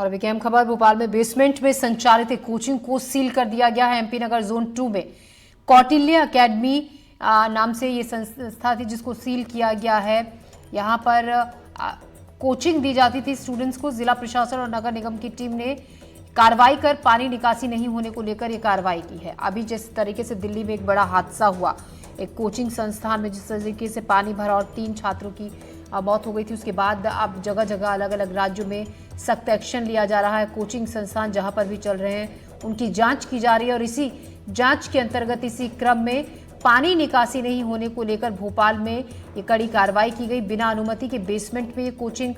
और अभी की अहम खबर, भोपाल में बेसमेंट में संचालित एक कोचिंग को सील कर दिया गया है। एमपी नगर जोन 2 में कौटिल्य अकेडमी नाम से ये संस्था थी जिसको सील किया गया है। यहाँ पर कोचिंग दी जाती थी स्टूडेंट्स को। जिला प्रशासन और नगर निगम की टीम ने कार्रवाई कर पानी निकासी नहीं होने को लेकर ये कार्रवाई की है। अभी जिस तरीके से दिल्ली में एक बड़ा हादसा हुआ, एक कोचिंग संस्थान में जिस तरीके से पानी भरा और 3 छात्रों की मौत हो गई थी, उसके बाद अब जगह जगह अलग अलग राज्यों में सख्त एक्शन लिया जा रहा है। कोचिंग संस्थान जहां पर भी चल रहे हैं उनकी जांच की जा रही है और इसी जांच के अंतर्गत इसी क्रम में पानी निकासी नहीं होने को लेकर भोपाल में ये कड़ी कार्रवाई की गई। बिना अनुमति के बेसमेंट में ये कोचिंग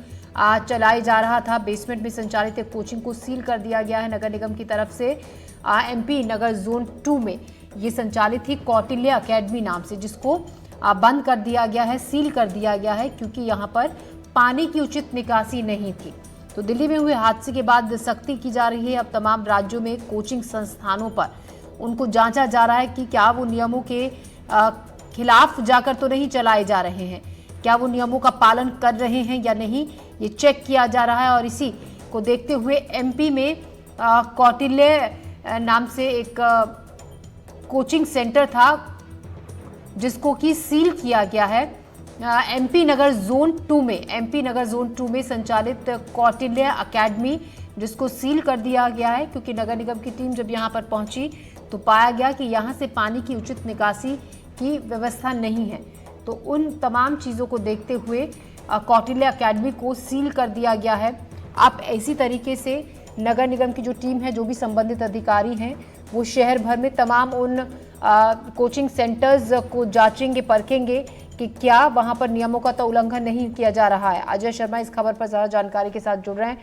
चलाई जा रहा था। बेसमेंट में संचालित एक कोचिंग को सील कर दिया गया है नगर निगम की तरफ से। एमपी नगर जोन 2 में ये संचालित थी कौटिल्य अकेडमी नाम से, जिसको बंद कर दिया गया है, सील कर दिया गया है, क्योंकि यहाँ पर पानी की उचित निकासी नहीं थी। तो दिल्ली में हुए हादसे के बाद सख्ती की जा रही है। अब तमाम राज्यों में कोचिंग संस्थानों पर उनको जांचा जा रहा है कि क्या वो नियमों के खिलाफ जाकर तो नहीं चलाए जा रहे हैं, क्या वो नियमों का पालन कर रहे हैं या नहीं, ये चेक किया जा रहा है। और इसी को देखते हुए एमपी में कौटिल्य नाम से एक कोचिंग सेंटर था जिसको कि सील किया गया है। एमपी नगर जोन 2 में संचालित कौटिल्य अकेडमी, जिसको सील कर दिया गया है, क्योंकि नगर निगम की टीम जब यहां पर पहुंची तो पाया गया कि यहां से पानी की उचित निकासी की व्यवस्था नहीं है। तो उन तमाम चीज़ों को देखते हुए कौटिल्य अकेडमी को सील कर दिया गया है। अब इसी तरीके से नगर निगम की जो टीम है, जो भी संबंधित अधिकारी हैं, वो शहर भर में तमाम उन कोचिंग सेंटर्स को जांचेंगे, परखेंगे कि क्या वहां पर नियमों का तो उल्लंघन नहीं किया जा रहा है। अजय शर्मा इस खबर पर ज्यादा जानकारी के साथ जुड़ रहे हैं।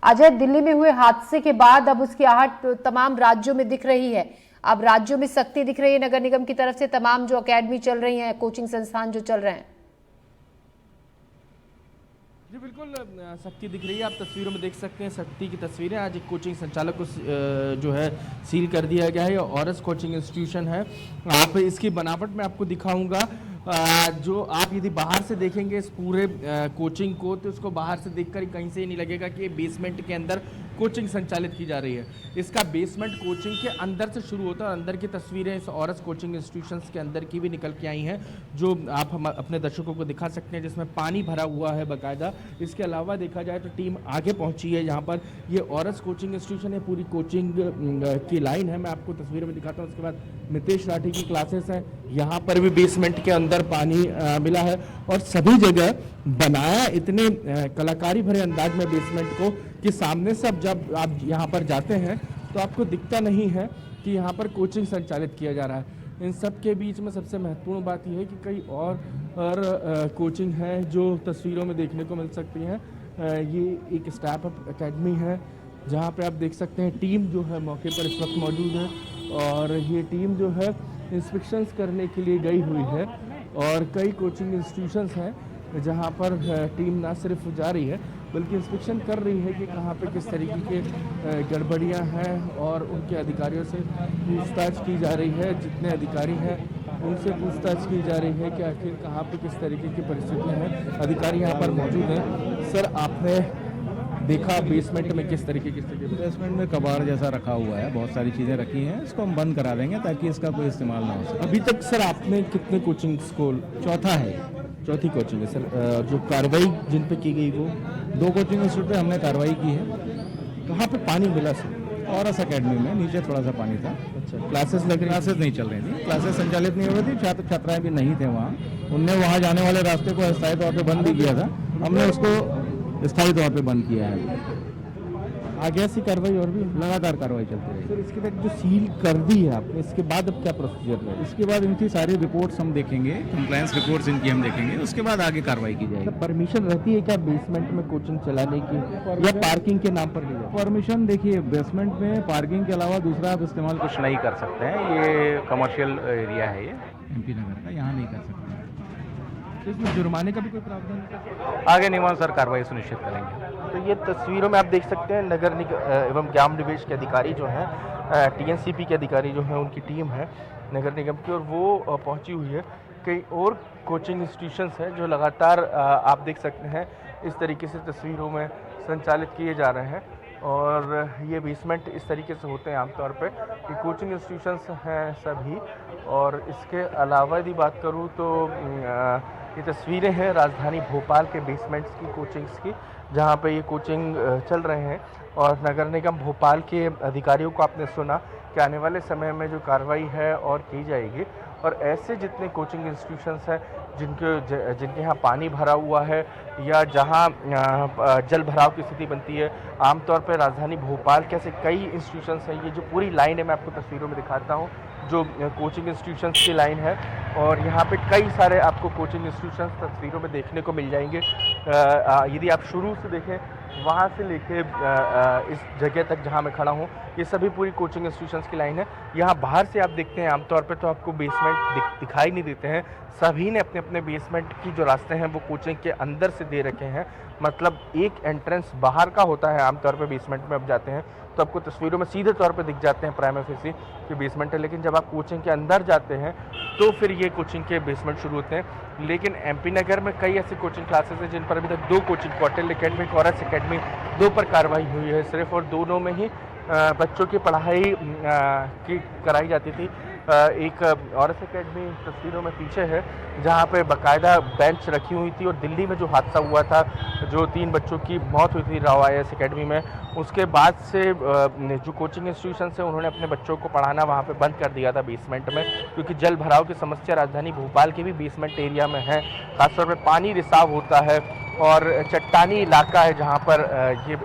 अजय, दिल्ली में हुए हादसे के बाद अब उसकी आहट तमाम राज्यों में दिख रही है। अब राज्यों में सख्ती दिख रही है नगर निगम की तरफ से, तमाम जो अकेडमी चल रही हैं, कोचिंग संस्थान जो चल रहे हैं। जी बिल्कुल, सख्ती दिख रही है। आप तस्वीरों में देख सकते हैं सख्ती की तस्वीरें। आज एक कोचिंग संचालक को जो है सील कर दिया गया है। ऑरस कोचिंग इंस्टीट्यूशन है। आप इसकी बनावट में आपको दिखाऊंगा। जो आप यदि बाहर से देखेंगे इस पूरे कोचिंग को, तो उसको बाहर से देखकर कहीं से ही नहीं लगेगा कि ये बेसमेंट के अंदर कोचिंग संचालित की जा रही है। इसका बेसमेंट कोचिंग के अंदर से शुरू होता है और अंदर की तस्वीरें इस ऑरस कोचिंग इंस्टीट्यूशंस के अंदर की भी निकल के आई हैं, जो आप हम अपने दर्शकों को दिखा सकते हैं, जिसमें पानी भरा हुआ है बाकायदा। इसके अलावा देखा जाए तो टीम आगे पहुंची है। यहाँ पर ये ऑरस कोचिंग इंस्टीट्यूशन है, पूरी कोचिंग की लाइन है। मैं आपको तस्वीर में दिखाता हूँ। उसके बाद नितेश राठी की क्लासेस हैं। यहाँ पर भी बेसमेंट के अंदर पानी मिला है और सभी जगह बनाया इतने कलाकारी भरे अंदाज में बेसमेंट को कि सामने से अब जब आप यहाँ पर जाते हैं तो आपको दिखता नहीं है कि यहाँ पर कोचिंग संचालित किया जा रहा है। इन सब के बीच में सबसे महत्वपूर्ण बात यह है कि कई और कोचिंग हैं जो तस्वीरों में देखने को मिल सकती हैं। ये एक स्टार्टअप एकेडमी है जहाँ पे आप देख सकते हैं टीम जो है मौके पर इस वक्त मौजूद है और ये टीम जो है इंस्पेक्शंस करने के लिए गई हुई है। और कई कोचिंग इंस्टीट्यूशंस हैं जहाँ पर टीम ना सिर्फ जा रही है बल्कि इंस्पेक्शन कर रही है कि कहाँ पे किस तरीके के गड़बड़ियाँ हैं और उनके अधिकारियों से पूछताछ की जा रही है। जितने अधिकारी हैं उनसे पूछताछ की जा रही है कि आखिर कहाँ पे किस तरीके की परिस्थितियाँ हैं। अधिकारी यहाँ पर मौजूद हैं। सर, आपने देखा बेसमेंट में किस तरीके की स्थिति? बेसमेंट में कबाड़ जैसा रखा हुआ है, बहुत सारी चीज़ें रखी हैं। इसको हम बंद करा देंगे ताकि इसका कोई इस्तेमाल ना हो सके। अभी तक सर आपने कितने कोचिंग स्कूल? चौथा है, चौथी कोचिंग है सर। जो कार्रवाई जिन पे की गई वो 2 कोचिंग इंस्टीट्यूट पे हमने कार्रवाई की है। कहाँ पे पानी मिला सर? ऑरस अकेडमी में नीचे थोड़ा सा पानी था। अच्छा, क्लासेस नहीं चल रही थी, क्लासेस संचालित नहीं हो रही थी, छात्र छात्राएं भी नहीं थे वहाँ। उनने वहाँ जाने वाले रास्ते को अस्थायी तौर पर बंद भी किया था, हमने उसको स्थायी तौर पर बंद किया है। आगे ऐसी कार्रवाई और भी लगातार कार्रवाई चलती रही। सर, इसके बाद जो सील कर दी है आपने, इसके बाद अब क्या प्रोसीजर है? इसके बाद इनकी सारी रिपोर्ट्स हम देखेंगे, कंप्लायंस रिपोर्ट्स इनकी हम देखेंगे, उसके बाद आगे कार्रवाई की जाएगी। परमिशन रहती है क्या बेसमेंट में कोचिंग चलाने की या पार्किंग के नाम पर? परमिशन देखिए, बेसमेंट में पार्किंग के अलावा दूसरा आप इस्तेमाल कुछ नहीं कर सकते हैं। ये कमर्शियल एरिया है, ये एमपी नगर का, यहाँ नहीं कर सकते। इसमें जुर्माने का भी कोई प्रावधान? आगे नियमानुसार कार्रवाई सुनिश्चित करेंगे। तो ये तस्वीरों में आप देख सकते हैं नगर एवं ग्राम निवेश के अधिकारी जो हैं, टीएनसीपी के अधिकारी जो हैं, उनकी टीम है नगर निगम की, और वो पहुंची हुई है। कई और कोचिंग इंस्टीट्यूशंस हैं जो लगातार आप देख सकते हैं इस तरीके से तस्वीरों में संचालित किए जा रहे हैं। और ये बेसमेंट इस तरीके से होते हैं आमतौर पे कि कोचिंग इंस्टीट्यूशंस हैं सभी। और इसके अलावा यदि बात करूँ तो ये तस्वीरें हैं राजधानी भोपाल के बेसमेंट्स की कोचिंग्स की, जहाँ पे ये कोचिंग चल रहे हैं। और नगर निगम भोपाल के अधिकारियों को आपने सुना कि आने वाले समय में जो कार्रवाई है और की जाएगी, और ऐसे जितने कोचिंग इंस्टीट्यूशंस हैं जिनके यहाँ पानी भरा हुआ है या जहाँ जल भराव की स्थिति बनती है, आमतौर पर राजधानी भोपाल के ऐसे कई इंस्टीट्यूशंस हैं। ये जो पूरी लाइन है मैं आपको तस्वीरों में दिखाता हूँ, जो कोचिंग इंस्टीट्यूशंस की लाइन है, और यहाँ पे कई सारे आपको कोचिंग इंस्टीट्यूशंस तस्वीरों में देखने को मिल जाएंगे। यदि आप शुरू से देखें वहाँ से लेके इस जगह तक जहाँ मैं खड़ा हूँ, ये सभी पूरी कोचिंग इंस्टीट्यूशंस की लाइन है। यहाँ बाहर से आप देखते हैं आमतौर पे तो आपको बेसमेंट दिखाई नहीं देते हैं। सभी ने अपने अपने बेसमेंट की जो रास्ते हैं वो कोचिंग के अंदर से दे रखे हैं। मतलब एक एंट्रेंस बाहर का होता है आमतौर पे बेसमेंट में। अब जाते हैं तो आपको तस्वीरों में सीधे तौर पे दिख जाते हैं प्राइमा फेसी कि बेसमेंट है, लेकिन जब आप कोचिंग के अंदर जाते हैं तो फिर ये कोचिंग के बेसमेंट शुरू होते हैं। लेकिन एमपी नगर में कई ऐसी कोचिंग क्लासेस हैं जिन पर अभी तक 2 कोचिंग, कौटिल्य एकेडमी, ऑरएस एकेडमी, 2 पर कार्रवाई हुई है सिर्फ, और दोनों में ही बच्चों की पढ़ाई की कराई जाती थी। एक ऑरएस एकेडमी तस्वीरों में पीछे है जहाँ पे बाकायदा बेंच रखी हुई थी, और दिल्ली में जो हादसा हुआ था, जो 3 बच्चों की मौत हुई थी राव आईएएस एकेडमी में, उसके बाद से जो कोचिंग इंस्टीट्यूशन है उन्होंने अपने बच्चों को पढ़ाना वहाँ पे बंद कर दिया था बेसमेंट में, क्योंकि जल भराव की समस्या राजधानी भोपाल के भी बेसमेंट एरिया में है। खासतौर पर पानी रिसाव होता है और चट्टानी इलाका है जहाँ पर ये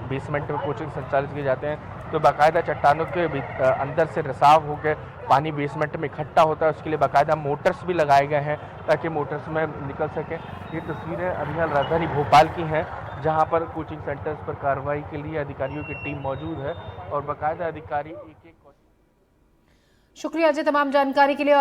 बेसमेंट में कोचिंग संचालित किए जाते हैं। तो बाकायदा चट्टानों के अंदर से रिसाव होकर पानी बेसमेंट में इकट्ठा होता है, उसके लिए बाकायदा मोटर्स भी लगाए गए हैं ताकि मोटर्स में निकल सकें। ये तस्वीरें अभी हाल राजधानी भोपाल की हैं जहां पर कोचिंग सेंटर्स पर कार्रवाई के लिए अधिकारियों की टीम मौजूद है और बाकायदा अधिकारी एक-एक। शुक्रिया जी तमाम जानकारी के लिए।